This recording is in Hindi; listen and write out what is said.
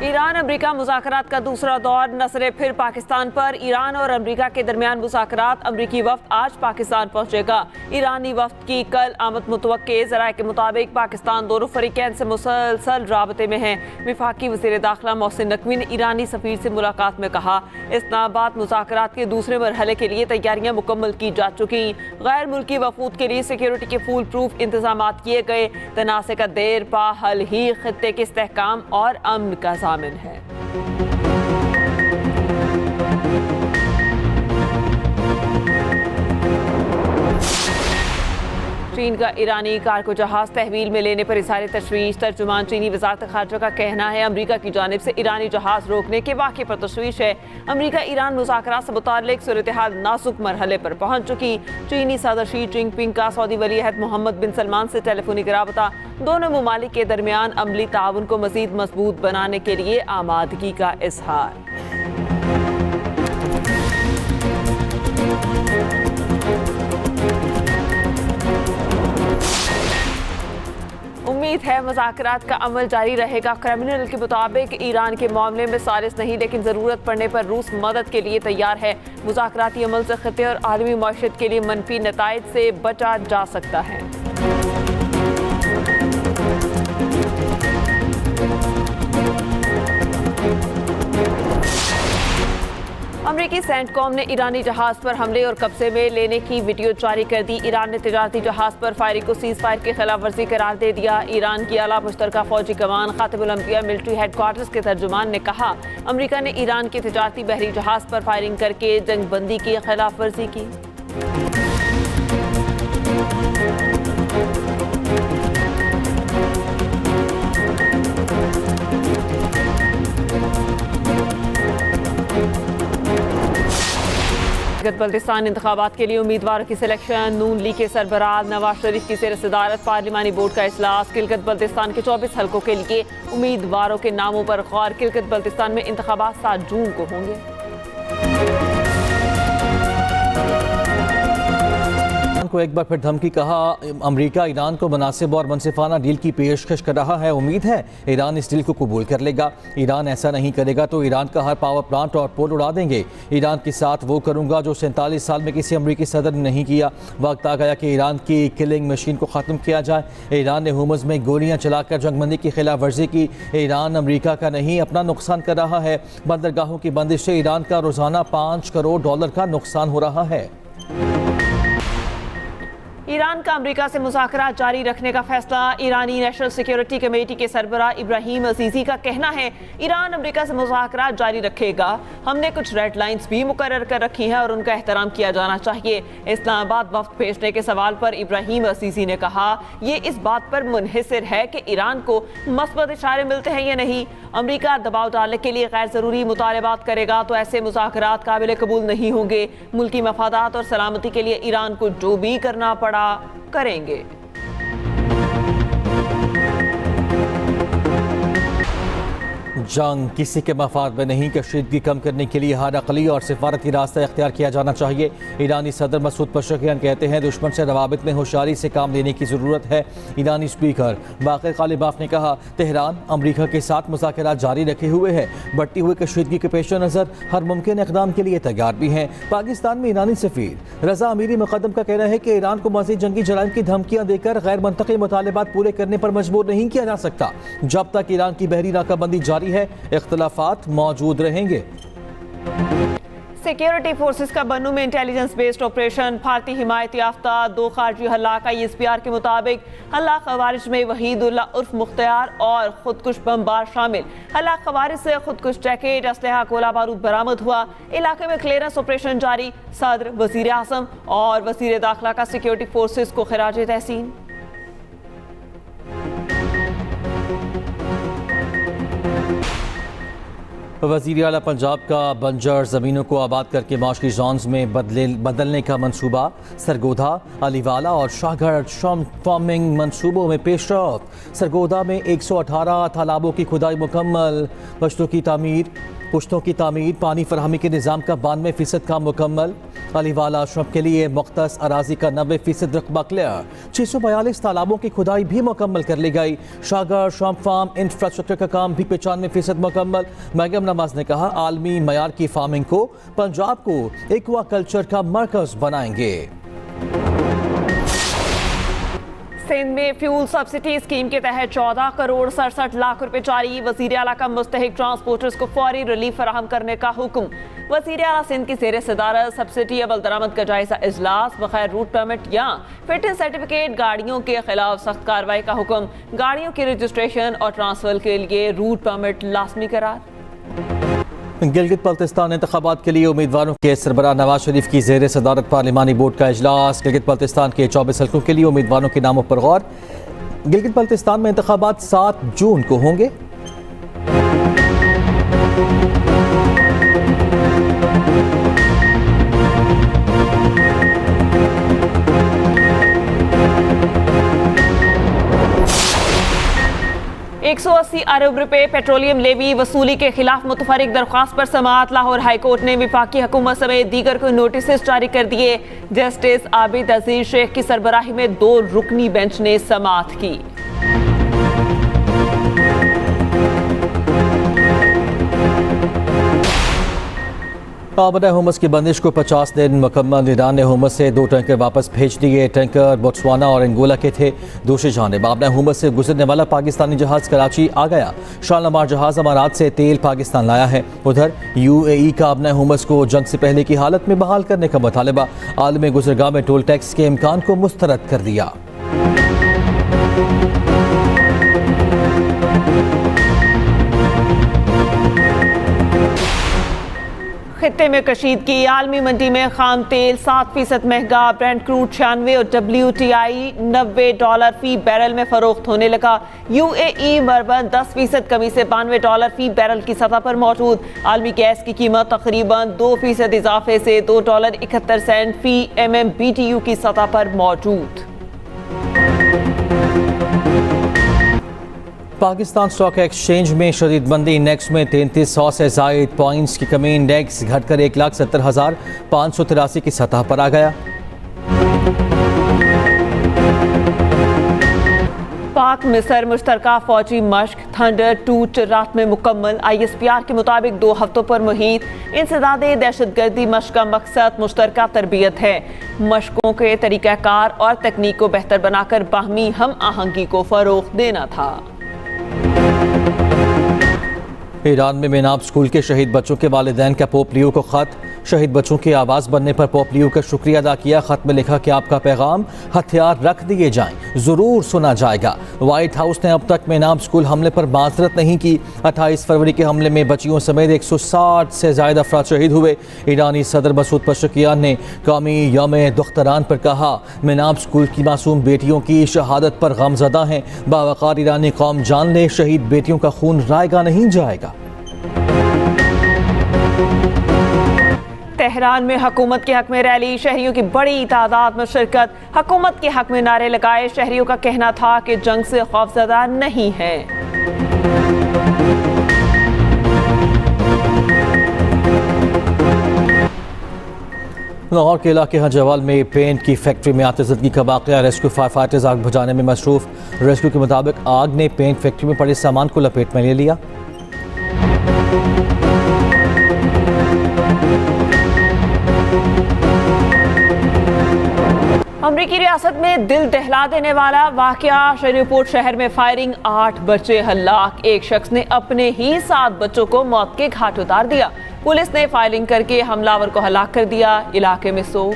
ईरान अमरीका मुज़ाकरात का दूसरा दौर नसरे फिर पाकिस्तान पर। ईरान और अमरीका के दरमियान मुज़ाकरात। अमरीकी वफ्द आज पाकिस्तान पहुंचेगा। ईरानी वफ्द की कल आमद मुतवक्के। ज़राए के मुताबिक पाकिस्तान दोनों फरीकैन से मुसलसल राबते में है। वफाकी वज़ीर दाखिला मोहसिन नकवी ने ईरानी सफ़ीर से मुलाकात में कहा, इस्लामाबाद मुज़ाकरात के दूसरे मरहले के लिए तैयारियां मुकम्मल की जा चुकी। गैर मुल्की वफूद के लिए सिक्योरिटी के फूल प्रूफ इंतजाम किए गए। तनाज़े का देर पा हल ही खित्ते के इस्तेहकाम और अमन का ज़ामिन है। चीन का ईरानी कारगो जहाज तहवील में लेने पर इज़हार तशवीश। तर्जुमान चीनी वज़ारत ख़ारजा का कहना है, अमरीका की जानिब से ईरानी जहाज रोकने के वाक़े पर तशवीश है। अमरीका ईरान मुज़ाकरात से मुताल्लिक़ सूरत हाल नाजुक मरहले पर पहुँच चुकी। चीनी सदर शी जिनपिंग का सऊदी वली अहद मोहम्मद बिन सलमान से टेलीफोनिक राबता। दोनों ममालिक के दरमियान अमली ताउन को मज़ीद मजबूत बनाने के लिए आमादगी का इज़हार। उम्मीद है मुज़ाकरात का अमल जारी रहेगा। क्रिमिनल के मुताबिक ईरान के मामले में सालिस नहीं, लेकिन ज़रूरत पड़ने पर रूस मदद के लिए तैयार है। मुज़ाकराती अमल से खित्ते और आलमी मईशत के लिए मनफी नताइज से बचा जा सकता है। अमरीकी सेंटकॉम ने ईरानी जहाज पर हमले और कब्जे में लेने की वीडियो जारी कर दी। ईरान ने तिजारती जहाज पर फायरिंग को सीज फायर की खिलाफ वर्जी करार दे दिया। ईरान की आला मुश्तरका फौजी कमान खातिमुल अंबिया मिलिट्री हेडक्वार्टर्स के तर्जुमान ने कहा, अमरीका ने ईरान के तिजारती बहरी जहाज पर फायरिंग करके जंगबंदी की खिलाफ वर्जी की। बल्तिस्तान इंतखाबात के लिए उम्मीदवारों की सिलेक्शन। नून लीग के सरबराह नवाज शरीफ की ज़ेर सदारत पार्लिमानी बोर्ड का इजलास। गिलगित बल्तिस्तान के 24 हलकों के लिए उम्मीदवारों के नामों पर गौर। गिलगित बल्तिस्तान में इंतखाबात 7 जून को होंगे। को एक बार फिर धमकी। कहा, अमेरिका ईरान को मुनासिब और मुनसिफाना डील की पेशकश कर रहा है। उम्मीद है ईरान इस डील को कबूल कर लेगा। ईरान ऐसा नहीं करेगा तो ईरान का हर पावर प्लांट और पोल उड़ा देंगे। ईरान के साथ वो करूंगा जो 47 साल में किसी अमरीकी सदर ने नहीं किया। वक्त आ गया कि ईरान की किलिंग मशीन को ख़त्म किया जाए। ईरान ने हुमस में गोलियां चलाकर जंगबंदी की खिलाफ वर्जी की। ईरान अमरीका का नहीं अपना नुकसान कर रहा है। बंदरगाहों की बंदिश से ईरान का रोज़ाना $5 करोड़ का नुकसान हो रहा है। ईरान का अमरीका से मुज़ाकरात जारी रखने का फैसला। ईरानी नेशनल सिक्योरिटी कमेटी के सरबराह इब्राहिम अजीज़ी का कहना है, ईरान अमरीका से मुज़ाकरात जारी रखेगा। हमने कुछ रेड लाइंस भी मुकर्रर कर रखी हैं और उनका एहतराम किया जाना चाहिए। इस्लामाबाद वफ्द भेजने के सवाल पर इब्राहिम अजीज़ी ने कहा, ये इस बात पर मुनहसिर है कि ईरान को मस्बत इशारे मिलते हैं या नहीं। अमरीका दबाव डालने के लिए गैर ज़रूरी मुतालबात करेगा तो ऐसे मुज़ाकरात काबिल कबूल नहीं होंगे। मुल्की मफादात और सलामती के लिए ईरान को जो भी करना पड़ा करेंगे। जंग किसी के मफाद में नहीं, कशीदगी कम करने के लिए हर अक़ली और सिफारती रास्ता इख्तियार किया जाना चाहिए। ईरानी सदर मसूद पशकियान कहते हैं, दुश्मन से रवाबित में होशियारी से काम लेने की ज़रूरत है। ईरानी स्पीकर बाक़िर ग़ालिबाफ ने कहा, तेहरान अमरीका के साथ मुज़ाकरात जारी रखे हुए है। बढ़ती हुई कशीदगी के पेश नज़र हर मुमकिन इक़दाम के लिए तैयार भी हैं। पाकिस्तान में ईरानी सफ़ीर रज़ा अमीरी मुक़द्दम का कहना है कि ईरान को मज़ीद जंगी जराइम की धमकियाँ देकर गैर मंतक़ी मुतालबात पूरे करने पर मजबूर नहीं किया जा सकता। जब तक ईरान की बहरी नाकाबंदी जारी है, इख्तिलाफात मौजूद रहेंगे। सिक्योरिटी फोर्सेस का बन्नू में इंटेलिजेंस बेस्ड ऑपरेशन। भारतीय हिमायत याफ्ता 2 खारजी हल्लाक ISPR के मुताबिक हल्लाक खवारिज में वहीदुल्ला उर्फ मुख्तियार और खुदकुश बमबार शामिल। हल्लाक खवारिज से खुदकुश जैकेट, असलहा, गोला बारूद बरामद हुआ। इलाके में क्लियरेंस ऑपरेशन जारी। सदर, वजीर आज़म और वजीर दाखिला का सिक्योरिटी फोर्सेस को खिराज तहसीन। वज़ीर आला पंजाब का बंजर ज़मीनों को आबाद करके माशरी जोन्स में बदलने का मंसूबा। सरगोधा, अलीवाला और शाहगढ़ फार्मिंग मंसूबों में पेशरफ। सरगोधा में 118 तालाबों की खुदाई मुकम्मल। बश्तों की तामीर। पुश्तों की तामीर, पानी फरहमी के निज़ाम का 92% काम मुकम्मल। अलीवाला आश्रम के लिए मुख्तस अराजी का 90% रकबा क्लियर। 642 तालाबों की खुदाई भी मुकम्मल कर ली गई। शागर श्रम फार्म इंफ्रास्ट्रक्चर का काम भी 95% मुकम्मल। मरियम नवाज ने कहा, आलमी मयार की फार्मिंग को पंजाब को एक्वा कल्चर का मरकज बनाएंगे। सिंध में फ्यूल सब्सिडी स्कीम के तहत 14 करोड़ 67 लाख रुपए जारी। वजीर आला का मुस्तहिक ट्रांसपोर्टर्स को फौरी रिलीफ फराहम करने का हुक्म। वजीर आला सिंध की ज़ेर सदारत सब्सिडी अमल दरामद का जायजा इजलास। बगैर रूट परमिट या फिटनेस सर्टिफिकेट गाड़ियों के खिलाफ सख्त कार्रवाई का हुक्म। गाड़ियों की रजिस्ट्रेशन और ट्रांसफर के लिए रूट परमिट लाजमी करार। गिलगित बल्तिस्तान इंतखाबात के लिए उम्मीदवारों के सरबराह नवाज शरीफ की ज़ेर सदारत पार्लिमानी बोर्ड का इजलास। गिलगित बल्तिस्तान के 24 हल्कों के लिए उम्मीदवारों के नामों पर गौर। गिलगित बल्तिस्तान में इंतखाबात 7 जून को होंगे। $180 अरब पेट्रोलियम लेवी वसूली के खिलाफ मुतफरिक दरख्वास्त पर समाअत। लाहौर हाईकोर्ट ने वफाकी हुकूमत समेत दीगर को नोटिस जारी कर दिए। जस्टिस आबिद अजीज शेख की सरबराही में 2 रुकनी बेंच ने समाअत की। आबना हुमस की बंदिश को 50 दिन मुकम्मल। ईरान ने हुमस से 2 टैंकर वापस भेज दिए। टैंकर बोत्सवाना और अंगोला के थे। दूसरी जानिब आबना हुमस से गुजरने वाला पाकिस्तानी जहाज कराची आ गया। शालमार जहाज अमारात से तेल पाकिस्तान लाया है। उधर UAE का आबना हुमस को जंग से पहले की हालत में बहाल करने का मुतालबा। आलमी गुजरगाह में टोल टैक्स के इम्कान को मुस्तरद कर दिया। खित्ते में कशीदगी। आलमी मंडी में खाम तेल 7% महंगा। ब्रेंट क्रूड 96 और WTI $90 फी बैरल में फरोख्त होने लगा। UAE बर्बन 10% कमी से $92 फी बैरल की सतह पर मौजूद। आलमी गैस की कीमत तकरीबन 2% इजाफे से $2.71 फी MMBTU की सतह पर मौजूद। पाकिस्तान स्टॉक एक्सचेंज में शदीद मंदी। इंडेक्स में 3300 से जायद पॉइंट्स की कमी। इंडेक्स घटकर 1,70,583 की सतह पर आ गया। पाक मिस्र मुश्तरका फौजी मश्क थंडर 2 रात में मुकम्मल। ISPR के मुताबिक 2 हफ्तों पर मुहित इंसदादे दहशतगर्दी मश्क का मकसद मुश्तरका तरबियत है। मश्कों के तरीक़ाकार और तकनीक को बेहतर बनाकर बाहमी हम आहंगी को फ़रोग़ देना था। ईरान में मेनाब स्कूल के शहीद बच्चों के वालिदैन का पोप लियो को खत। शहीद बच्चों की आवाज़ बनने पर पोप लियो का शुक्रिया अदा किया। खत में लिखा कि आपका पैगाम हथियार रख दिए जाएं, ज़रूर सुना जाएगा। वाइट हाउस ने अब तक मेनाब स्कूल हमले पर माजरत नहीं की। 28 फरवरी के हमले में बच्चियों समेत 160 से ज़्यादा अफराद शहीद हुए। ईरानी सदर मसूद पशकियान ने कौमी यौम दुख्तरान पर कहा, मेनाब स्कूल की मासूम बेटियों की शहादत पर गमज़दा हैं। बावकार ईरानी कौम जान ले, शहीद बेटियों का खून रायगा नहीं जाएगा। तेहरान में हुकूमत के हक में रैली। शहरियों की बड़ी तादाद में शिरकत। हुकूमत के हक में नारे लगाए। शहरियों का कहना था कि जंग से खौफजदा नहीं है। लाहौर के इलाके हजवाल में पेंट की फैक्ट्री में आतिशबाजी का वाक़या। रेस्क्यू फायर फाइटर्स आग बुझाने में मसरूफ। रेस्क्यू के मुताबिक आग ने पेंट फैक्ट्री में पड़े सामान को लपेट में ले लिया। अमरीकी रियासत में दिल दहला देने वाला वाकया। शरीफकोट शहर में फायरिंग, 8 बच्चे हलाक। एक शख्स ने अपने ही 7 बच्चों को मौत के घाट उतार दिया। पुलिस ने फायरिंग करके हमलावर को हलाक कर दिया। इलाके में सोग।